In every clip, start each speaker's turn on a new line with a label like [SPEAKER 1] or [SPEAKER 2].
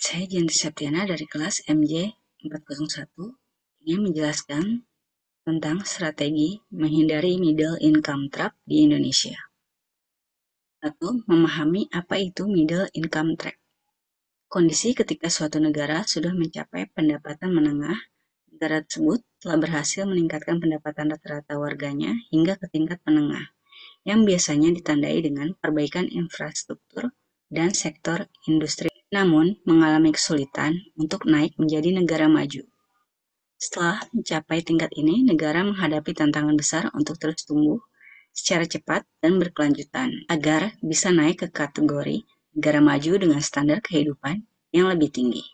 [SPEAKER 1] Saya Jenti Septiana dari kelas MJ 401 ingin menjelaskan tentang strategi menghindari middle income trap di Indonesia. 1. Memahami apa itu middle income trap. Kondisi ketika suatu negara sudah mencapai pendapatan menengah, negara tersebut telah berhasil meningkatkan pendapatan rata-rata warganya hingga ke tingkat menengah, yang biasanya ditandai dengan perbaikan infrastruktur dan sektor industri, namun mengalami kesulitan untuk naik menjadi negara maju. Setelah mencapai tingkat ini, negara menghadapi tantangan besar untuk terus tumbuh secara cepat dan berkelanjutan agar bisa naik ke kategori negara maju dengan standar kehidupan yang lebih tinggi.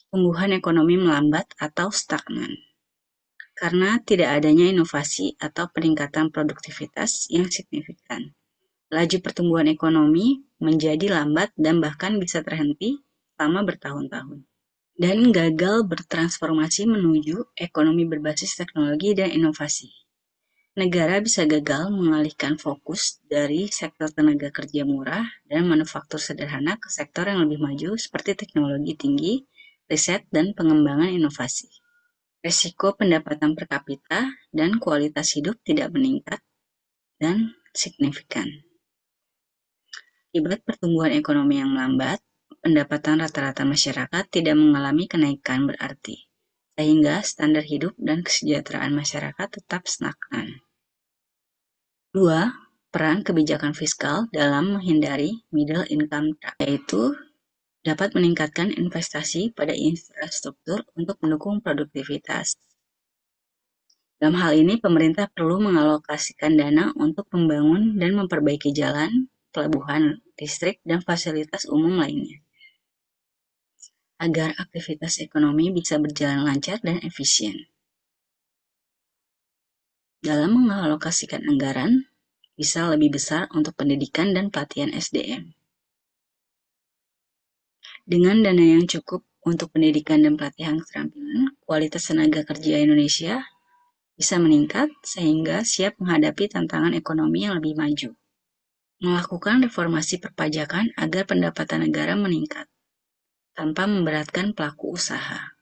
[SPEAKER 1] Tumbuhan ekonomi melambat atau stagnan karena tidak adanya inovasi atau peningkatan produktivitas yang signifikan. Laju pertumbuhan ekonomi menjadi lambat dan bahkan bisa terhenti selama bertahun-tahun. Dan gagal bertransformasi menuju ekonomi berbasis teknologi dan inovasi. Negara bisa gagal mengalihkan fokus dari sektor tenaga kerja murah dan manufaktur sederhana ke sektor yang lebih maju seperti teknologi tinggi, riset, dan pengembangan inovasi. Resiko pendapatan per kapita dan kualitas hidup tidak meningkat dan signifikan. Akibat pertumbuhan ekonomi yang melambat, pendapatan rata-rata masyarakat tidak mengalami kenaikan berarti, sehingga standar hidup dan kesejahteraan masyarakat tetap stagnan. 2. Peran kebijakan fiskal dalam menghindari middle income trap, yaitu dapat meningkatkan investasi pada infrastruktur untuk mendukung produktivitas. Dalam hal ini, pemerintah perlu mengalokasikan dana untuk membangun dan memperbaiki jalan, pelabuhan, listrik, dan fasilitas umum lainnya, agar aktivitas ekonomi bisa berjalan lancar dan efisien. Dalam mengalokasikan anggaran, bisa lebih besar untuk pendidikan dan pelatihan SDM. Dengan dana yang cukup untuk pendidikan dan pelatihan keterampilan, kualitas tenaga kerja Indonesia bisa meningkat sehingga siap menghadapi tantangan ekonomi yang lebih maju. Melakukan reformasi perpajakan agar pendapatan negara meningkat, tanpa memberatkan pelaku usaha.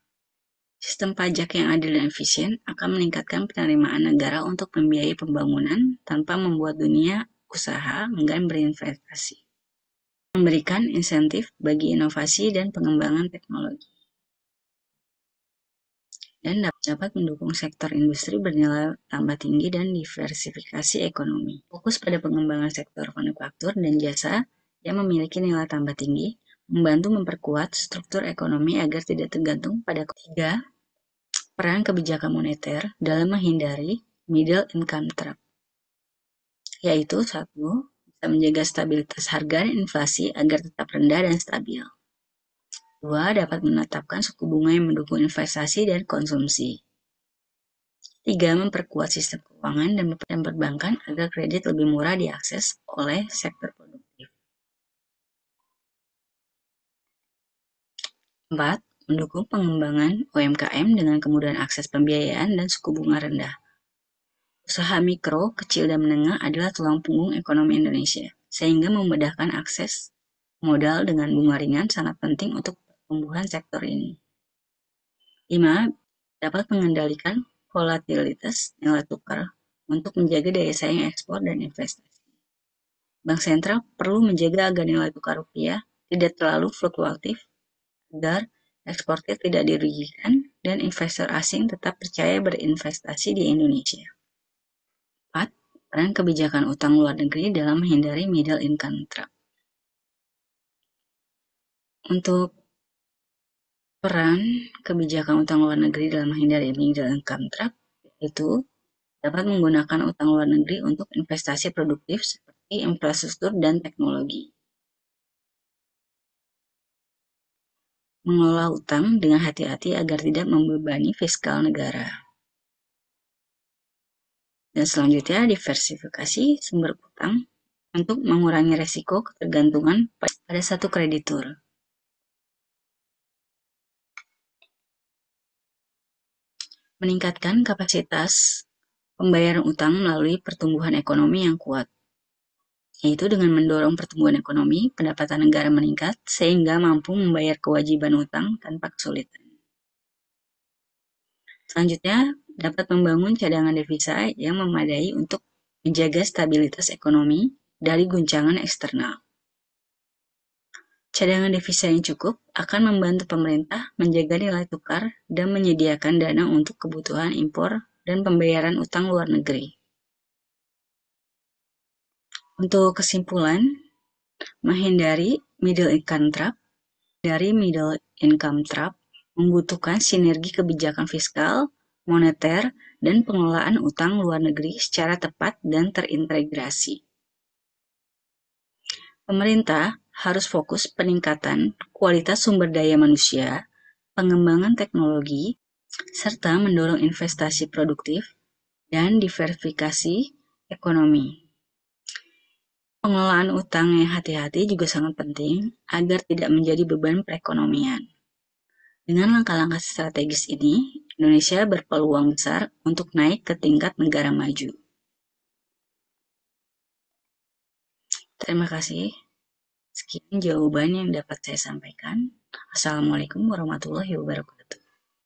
[SPEAKER 1] Sistem pajak yang adil dan efisien akan meningkatkan penerimaan negara untuk membiayai pembangunan tanpa membuat dunia usaha enggan berinvestasi. Memberikan insentif bagi inovasi dan pengembangan teknologi. Dan dapat mendukung sektor industri bernilai tambah tinggi dan diversifikasi ekonomi. Fokus pada pengembangan sektor manufaktur dan jasa yang memiliki nilai tambah tinggi, membantu memperkuat struktur ekonomi agar tidak tergantung pada. 3. Peran kebijakan moneter dalam menghindari middle income trap, yaitu 1. Bisa menjaga stabilitas harga dan inflasi agar tetap rendah dan stabil. 2. Dapat menetapkan suku bunga yang mendukung investasi dan konsumsi. 3. Memperkuat sistem keuangan dan perbankan agar kredit lebih murah diakses oleh sektor produktif. 4. Mendukung pengembangan UMKM dengan kemudahan akses pembiayaan dan suku bunga rendah. Usaha mikro, kecil, dan menengah adalah tulang punggung ekonomi Indonesia, sehingga memudahkan akses modal dengan bunga ringan sangat penting untuk pertumbuhan sektor ini. 5. Dapat mengendalikan volatilitas nilai tukar untuk menjaga daya saing ekspor dan investasi. Bank sentral perlu menjaga agar nilai tukar rupiah tidak terlalu fluktuatif, agar eksportir tidak dirugikan dan investor asing tetap percaya berinvestasi di Indonesia. 4. Peran kebijakan utang luar negeri dalam menghindari middle income trap. Untuk peran kebijakan utang luar negeri dalam menghindari middle income trap, itu dapat menggunakan utang luar negeri untuk investasi produktif seperti infrastruktur dan teknologi. Mengelola utang dengan hati-hati agar tidak membebani fiskal negara. Dan selanjutnya, diversifikasi sumber utang untuk mengurangi resiko ketergantungan pada satu kreditur. Meningkatkan kapasitas pembayaran utang melalui pertumbuhan ekonomi yang kuat. yaitu dengan mendorong pertumbuhan ekonomi, pendapatan negara meningkat, sehingga mampu membayar kewajiban utang tanpa kesulitan. Selanjutnya, dapat membangun cadangan devisa yang memadai untuk menjaga stabilitas ekonomi dari guncangan eksternal. Cadangan devisa yang cukup akan membantu pemerintah menjaga nilai tukar dan menyediakan dana untuk kebutuhan impor dan pembayaran utang luar negeri. Untuk kesimpulan, menghindari middle income trap membutuhkan sinergi kebijakan fiskal, moneter, dan pengelolaan utang luar negeri secara tepat dan terintegrasi. Pemerintah harus fokus peningkatan kualitas sumber daya manusia, pengembangan teknologi, serta mendorong investasi produktif dan diversifikasi ekonomi. Pengelolaan utang yang hati-hati juga sangat penting agar tidak menjadi beban perekonomian. Dengan langkah-langkah strategis ini, Indonesia berpeluang besar untuk naik ke tingkat negara maju. Terima kasih. Sekian jawaban yang dapat saya sampaikan. Assalamualaikum warahmatullahi wabarakatuh.